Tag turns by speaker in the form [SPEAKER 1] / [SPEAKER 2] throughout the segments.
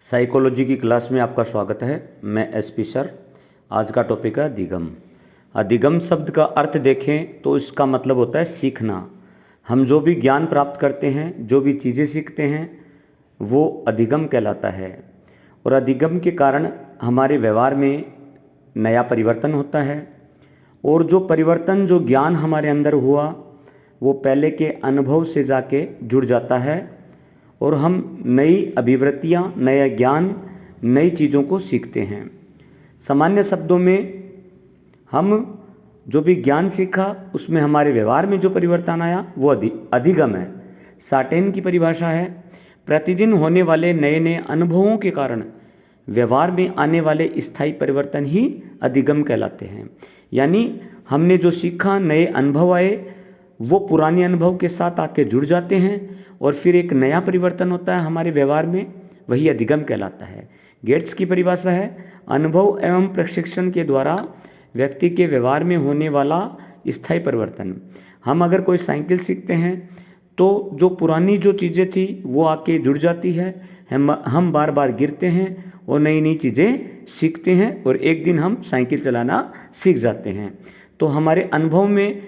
[SPEAKER 1] Psychology की class में आपका स्वागत है। मैं एसपी सर। आज का टॉपिक है अधिगम। अधिगम शब्द का अर्थ देखें तो इसका मतलब होता है सीखना। हम जो भी ज्ञान प्राप्त करते हैं, जो भी चीज़ें सीखते हैं, वो अधिगम कहलाता है। और अधिगम के कारण हमारे व्यवहार में नया परिवर्तन होता है। और जो परिवर्तन, जो ज्ञान हमारे अंदर हुआ, वो पहले के अनुभव से जाके जुड़ जाता है और हम नई अभिवृत्तियाँ, नया ज्ञान, नई चीज़ों को सीखते हैं। सामान्य शब्दों में हम जो भी ज्ञान सीखा उसमें हमारे व्यवहार में जो परिवर्तन आया वो अधिगम है। साटेन की परिभाषा है, प्रतिदिन होने वाले नए नए अनुभवों के कारण व्यवहार में आने वाले स्थायी परिवर्तन ही अधिगम कहलाते हैं। यानी हमने जो सीखा, नए अनुभव आए, वो पुराने अनुभव के साथ आके जुड़ जाते हैं और फिर एक नया परिवर्तन होता है हमारे व्यवहार में, वही अधिगम कहलाता है। गेट्स की परिभाषा है, अनुभव एवं प्रशिक्षण के द्वारा व्यक्ति के व्यवहार में होने वाला स्थायी परिवर्तन। हम अगर कोई साइकिल सीखते हैं तो जो पुरानी जो चीज़ें थी वो आके जुड़ जाती है, हम बार बार गिरते हैं और नई नई चीज़ें सीखते हैं और एक दिन हम साइकिल चलाना सीख जाते हैं। तो हमारे अनुभव में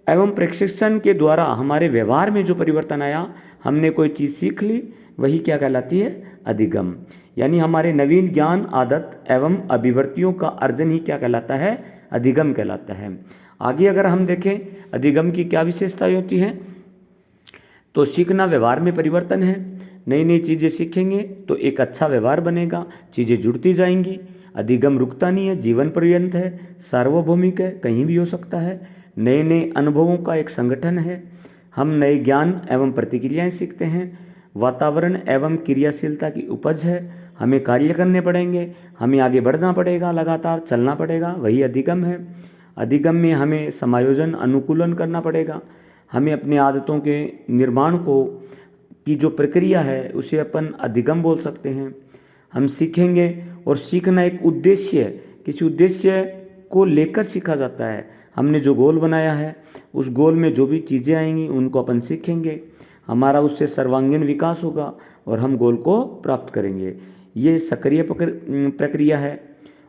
[SPEAKER 1] एवं प्रशिक्षण के द्वारा हमारे व्यवहार में जो परिवर्तन आया, हमने कोई चीज़ सीख ली, वही क्या कहलाती है? अधिगम। यानी हमारे नवीन ज्ञान, आदत एवं अभिवृत्तियों का अर्जन ही क्या कहलाता है? अधिगम कहलाता है। आगे अगर हम देखें अधिगम की क्या विशेषताएं होती हैं, तो सीखना व्यवहार में परिवर्तन है। नई नई चीज़ें सीखेंगे तो एक अच्छा व्यवहार बनेगा, चीज़ें जुड़ती जाएंगी। अधिगम रुकता नहीं है, जीवन पर्यंत है, सार्वभौमिक है, कहीं भी हो सकता है। नए नए अनुभवों का एक संगठन है। हम नए ज्ञान एवं प्रतिक्रियाएं सीखते हैं। वातावरण एवं क्रियाशीलता की उपज है। हमें कार्य करने पड़ेंगे, हमें आगे बढ़ना पड़ेगा, लगातार चलना पड़ेगा, वही अधिगम है। अधिगम में हमें समायोजन, अनुकूलन करना पड़ेगा। हमें अपनी आदतों के निर्माण को की जो प्रक्रिया है उसे अपन अधिगम बोल सकते हैं। हम सीखेंगे और सीखना एक उद्देश्य, किसी उद्देश्य को लेकर सीखा जाता है। हमने जो गोल बनाया है उस गोल में जो भी चीज़ें आएंगी उनको अपन सीखेंगे, हमारा उससे सर्वांगीण विकास होगा और हम गोल को प्राप्त करेंगे। ये सक्रिय प्रक्रिया है।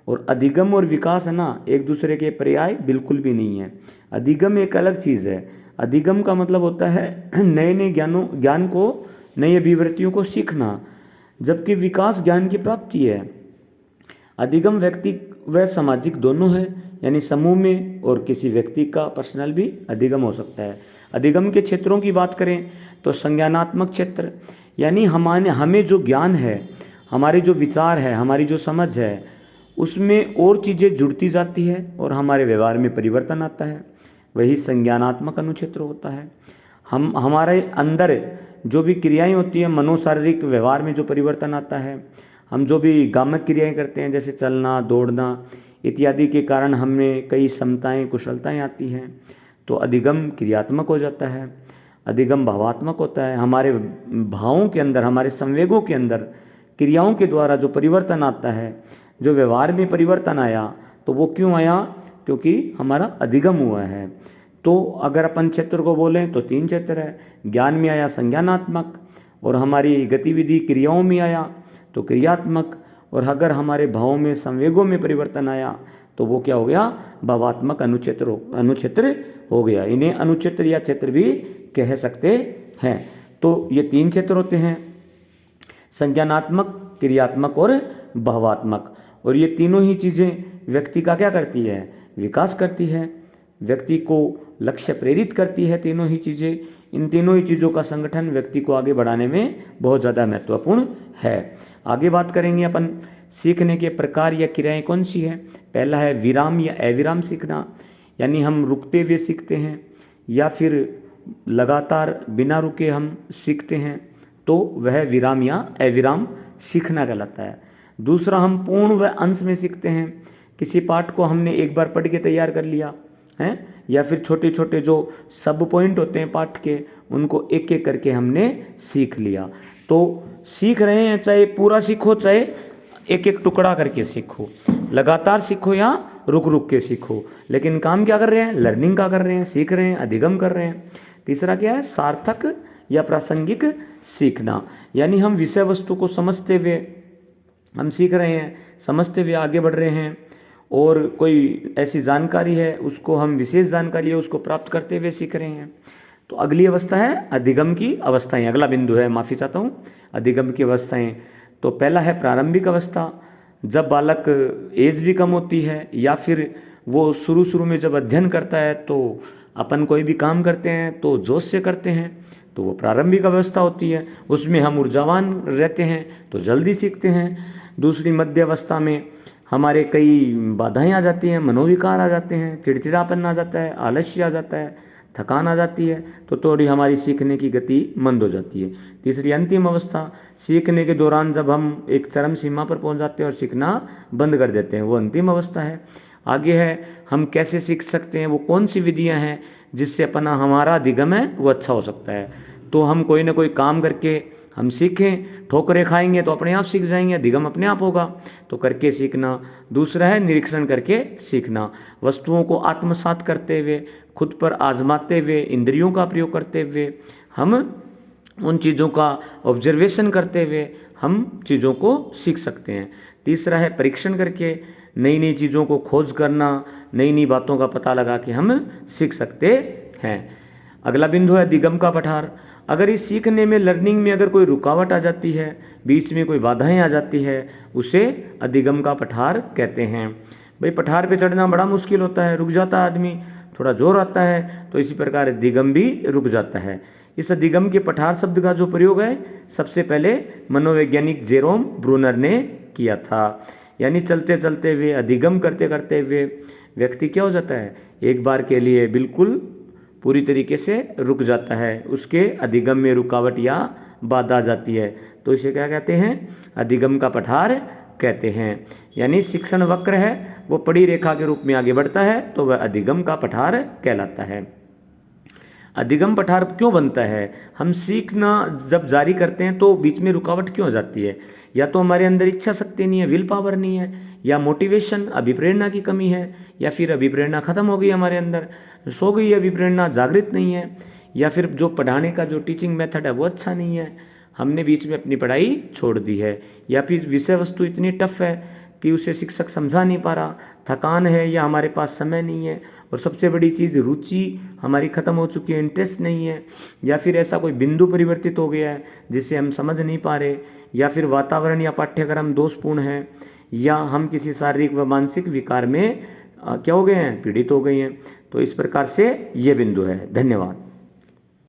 [SPEAKER 1] और अधिगम और विकास है ना, एक दूसरे के पर्याय बिल्कुल भी नहीं है। अधिगम एक अलग चीज़ है। अधिगम का मतलब होता है नए नए ज्ञान को, नई अभिवृत्तियों को सीखना, जबकि विकास ज्ञान की प्राप्ति है। अधिगम व्यक्ति व सामाजिक दोनों है, यानी समूह में और किसी व्यक्ति का पर्सनल भी अधिगम हो सकता है। अधिगम के क्षेत्रों की बात करें तो संज्ञानात्मक क्षेत्र, यानी हमें जो ज्ञान है, हमारे जो विचार है, हमारी जो समझ है, उसमें और चीज़ें जुड़ती जाती है और हमारे व्यवहार में परिवर्तन आता है, वही संज्ञानात्मक अनुक्षेत्र होता है। हमारे अंदर जो भी क्रियाएं होती हैं, मनोशारीरिक व्यवहार में जो परिवर्तन आता है, हम जो भी गामक क्रियाएं करते हैं जैसे चलना, दौड़ना इत्यादि के कारण हमें कई क्षमताएं, कुशलताएं आती हैं, तो अधिगम क्रियात्मक हो जाता है। अधिगम भावात्मक होता है। हमारे भावों के अंदर, हमारे संवेगों के अंदर क्रियाओं के द्वारा जो परिवर्तन आता है, जो व्यवहार में परिवर्तन आया, तो वो क्यों आया? क्योंकि हमारा अधिगम हुआ है। तो अगर अपन क्षेत्र को बोलें तो 3 क्षेत्र है। ज्ञान में आया संज्ञानात्मक, और हमारी गतिविधि क्रियाओं में आया तो क्रियात्मक, और अगर हमारे भावों में, संवेगों में परिवर्तन आया तो वो क्या हो गया? भावात्मक अनुक्षेत्र हो गया। इन्हें अनुक्षेत्र या क्षेत्र भी कह सकते हैं। तो ये 3 क्षेत्र होते हैं, संज्ञानात्मक, क्रियात्मक और भावात्मक। और ये तीनों ही चीज़ें व्यक्ति का क्या करती है? विकास करती है, व्यक्ति को लक्ष्य प्रेरित करती है। तीनों ही चीज़ें, इन तीनों ही चीज़ों का संगठन व्यक्ति को आगे बढ़ाने में बहुत ज़्यादा महत्वपूर्ण है। आगे बात करेंगे अपन, सीखने के प्रकार या क्रियाएं कौन सी है। पहला है विराम या अविराम सीखना, यानी हम रुकते हुए सीखते हैं या फिर लगातार बिना रुके हम सीखते हैं, तो वह विराम या अविराम सीखना कहलाता है। दूसरा, हम पूर्ण व अंश में सीखते हैं। किसी पाठ को हमने एक बार पढ़ के तैयार कर लिया है, या फिर छोटे छोटे जो सब पॉइंट होते हैं पाठ के, उनको एक एक करके हमने सीख लिया। तो सीख रहे हैं, चाहे पूरा सीखो चाहे एक एक टुकड़ा करके सीखो, लगातार सीखो या रुक रुक के सीखो, लेकिन काम क्या कर रहे हैं? लर्निंग का कर रहे हैं, सीख रहे हैं, अधिगम कर रहे हैं। तीसरा क्या है? सार्थक या प्रासंगिक सीखना, यानी हम विषय वस्तु को समझते हुए हम सीख रहे हैं, समझते हुए आगे बढ़ रहे हैं, और कोई ऐसी जानकारी है उसको हम विशेष जानकारी है उसको प्राप्त करते हुए सीख रहे हैं। तो अगली अवस्था है अधिगम की अवस्थाएं। अगला बिंदु है, माफ़ी चाहता हूँ, अधिगम की अवस्थाएं। तो पहला है प्रारंभिक अवस्था, जब बालक एज भी कम होती है या फिर वो शुरू शुरू में जब अध्ययन करता है तो अपन कोई भी काम करते हैं तो जोश से करते हैं, तो वो प्रारंभिक अवस्था होती है, उसमें हम ऊर्जावान रहते हैं तो जल्दी सीखते हैं। दूसरी मध्य अवस्था में हमारे कई बाधाएं आ जाती हैं, मनोविकार आ जाते हैं, चिड़चिड़ापन आ जाता है, आलस्य आ जाता है, थकान आ जाती है, तो थोड़ी हमारी सीखने की गति मंद हो जाती है। तीसरी अंतिम अवस्था, सीखने के दौरान जब हम एक चरम सीमा पर पहुंच जाते हैं और सीखना बंद कर देते हैं, वो अंतिम अवस्था है। आगे है हम कैसे सीख सकते हैं, वो कौन सी विधियां हैं जिससे अपना हमारा अधिगम है वो अच्छा हो सकता है। तो हम कोई ना कोई काम करके हम सीखें, ठोकरें खाएंगे तो अपने आप सीख जाएंगे, अधिगम अपने आप होगा, तो करके सीखना। दूसरा है निरीक्षण करके सीखना, वस्तुओं को आत्मसात करते हुए, खुद पर आजमाते हुए, इंद्रियों का प्रयोग करते हुए, हम उन चीज़ों का ऑब्जर्वेशन करते हुए हम चीज़ों को सीख सकते हैं। तीसरा है परीक्षण करके, नई नई चीज़ों को खोज करना, नई नई बातों का पता लगा के हम सीख सकते हैं। अगला बिंदु है अधिगम का पठार। अगर इस सीखने में, लर्निंग में अगर कोई रुकावट आ जाती है, बीच में कोई बाधाएं आ जाती है, उसे अधिगम का पठार कहते हैं। भाई पठार पे चढ़ना बड़ा मुश्किल होता है, रुक जाता है आदमी, थोड़ा जोर आता है, तो इसी प्रकार अधिगम भी रुक जाता है। इस अधिगम के पठार शब्द का जो प्रयोग है सबसे पहले मनोवैज्ञानिक जेरोम ब्रूनर ने किया था। यानी चलते चलते हुए, अधिगम करते करते हुए व्यक्ति क्या हो जाता है, एक बार के लिए बिल्कुल पूरी तरीके से रुक जाता है, उसके अधिगम में रुकावट या बाधा आ जाती है, तो इसे क्या कहते हैं, अधिगम का पठार कहते हैं। यानी शिक्षण वक्र है वो पड़ी रेखा के रूप में आगे बढ़ता है तो वह अधिगम का पठार कहलाता है। अधिगम पठार क्यों बनता है, हम सीखना जब जारी करते हैं तो बीच में रुकावट क्यों हो जाती है, या तो हमारे अंदर इच्छा शक्ति नहीं है, विल पावर नहीं है, या मोटिवेशन अभिप्रेरणा की कमी है, या फिर अभिप्रेरणा खत्म हो गई हमारे अंदर, सो गई अभिप्रेरणा, जागृत नहीं है, या फिर जो पढ़ाने का जो टीचिंग मेथड है वो अच्छा नहीं है, हमने बीच में अपनी पढ़ाई छोड़ दी है, या फिर विषय वस्तु इतनी टफ है कि उसे शिक्षक समझा नहीं पा रहा, थकान है या हमारे पास समय नहीं है, और सबसे बड़ी चीज़ रुचि हमारी ख़त्म हो चुकी है, इंटरेस्ट नहीं है, या फिर ऐसा कोई बिंदु परिवर्तित हो गया है जिसे हम समझ नहीं पा रहे, या फिर वातावरण या पाठ्यक्रम दोषपूर्ण है, या हम किसी शारीरिक व मानसिक विकार में क्या हो गए हैं, पीड़ित हो गए हैं। तो इस प्रकार से ये बिंदु है। धन्यवाद।